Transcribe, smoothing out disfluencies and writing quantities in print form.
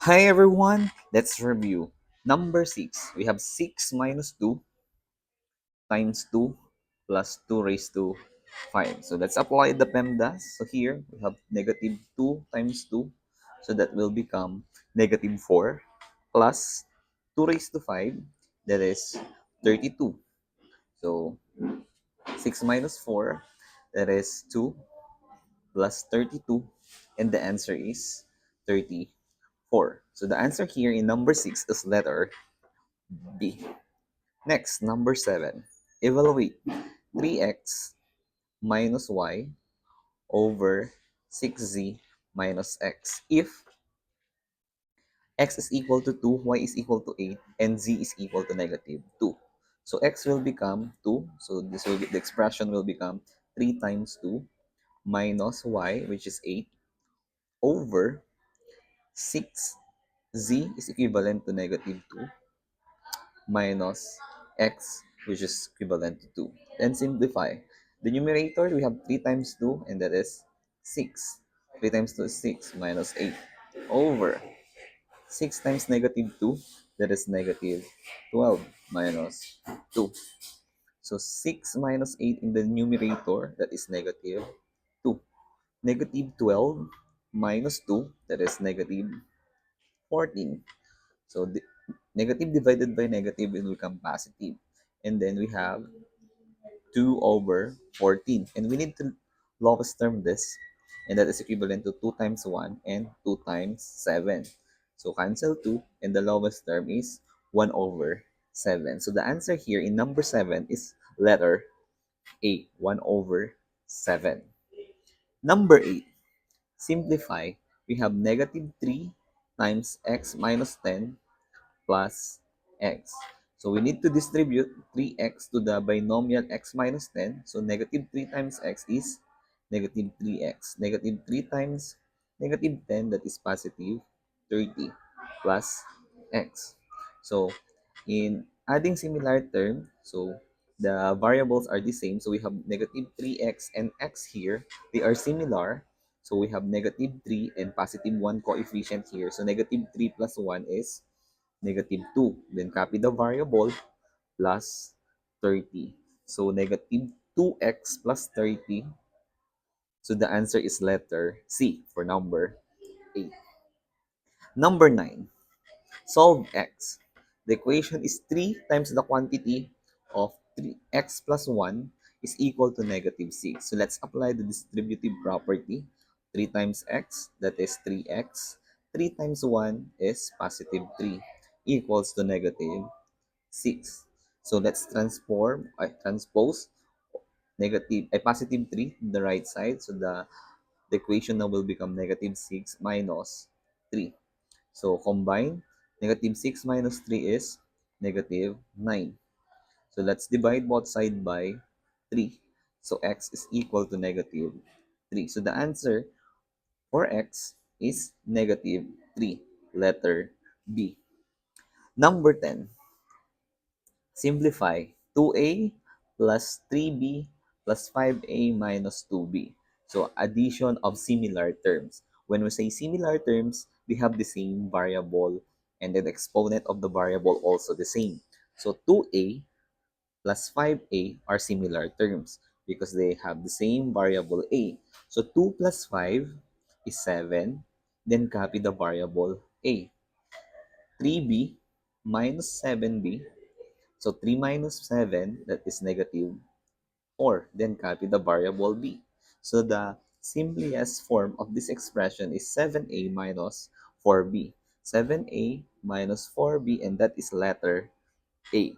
Hi everyone, let's review. Number 6, we have 6 minus 2 times 2 plus 2 raised to 5. So let's apply the PEMDAS. So here we have negative 2 times 2. So that will become negative 4 plus 2 raised to 5. That is 32. So 6 minus 4, that is 2 plus 32. And the answer is 34. So the answer here in number 6 is letter B. Next, number 7. Evaluate 3x minus y over 6z minus x if x is equal to 2, y is equal to 8, and z is equal to negative 2. So x will become 2. So the expression will become 3 times 2 minus y, which is 8, over 6z is equivalent to negative 2 minus x, which is equivalent to 2. Then simplify. The numerator, we have 3 times 2, and that is 6. 3 times 2 is 6 minus 8 over 6 times negative 2, that is negative 12 minus 2. So 6 minus 8 in the numerator, that is negative 2. Negative 12 minus 2, that is negative 14. So the negative divided by negative will become positive. And then we have 2 over 14. And we need to lowest term this. And that is equivalent to 2 times 1 and 2 times 7. So cancel 2. And the lowest term is 1 over 7. So the answer here in number 7 is letter A, 1 over 7. Number 8, simplify. We have negative 3 times x minus 10 plus x. So we need to distribute 3x to the binomial x minus 10. So negative 3 times x is negative 3x. Negative 3 times negative 10, that is positive 30 plus x. So in adding similar term, so the variables are the same. So we have negative 3x and x here. They are similar. So we have negative 3 and positive 1 coefficient here. So negative 3 plus 1 is negative 2. Then copy the variable plus 30. So negative 2x plus 30. So the answer is letter C for number 8. Number 9. Solve x. The equation is 3 times the quantity of 3x plus 1 is equal to negative 6. So let's apply the distributive property. 3 times x, that is 3x. 3 times 1 is positive 3 equals to negative 6. So let's transpose positive 3 to the right side. So the equation now will become negative 6 minus 3. So combine, negative 6 minus 3 is negative 9. So let's divide both sides by 3. So x is equal to negative 3. So the answer for x is negative 3, letter B. Number 10. Simplify 2a plus 3b plus 5a minus 2b. So addition of similar terms. When we say similar terms, we have the same variable and then the exponent of the variable also the same. So 2a plus 5a are similar terms because they have the same variable a. So 2 plus 5 is 7. Then copy the variable a. 3b minus 7b, so 3 minus 7, that is negative 4. Then copy the variable b. So the simplest form of this expression is 7a minus 4b. 7a minus 4b, and that is letter A.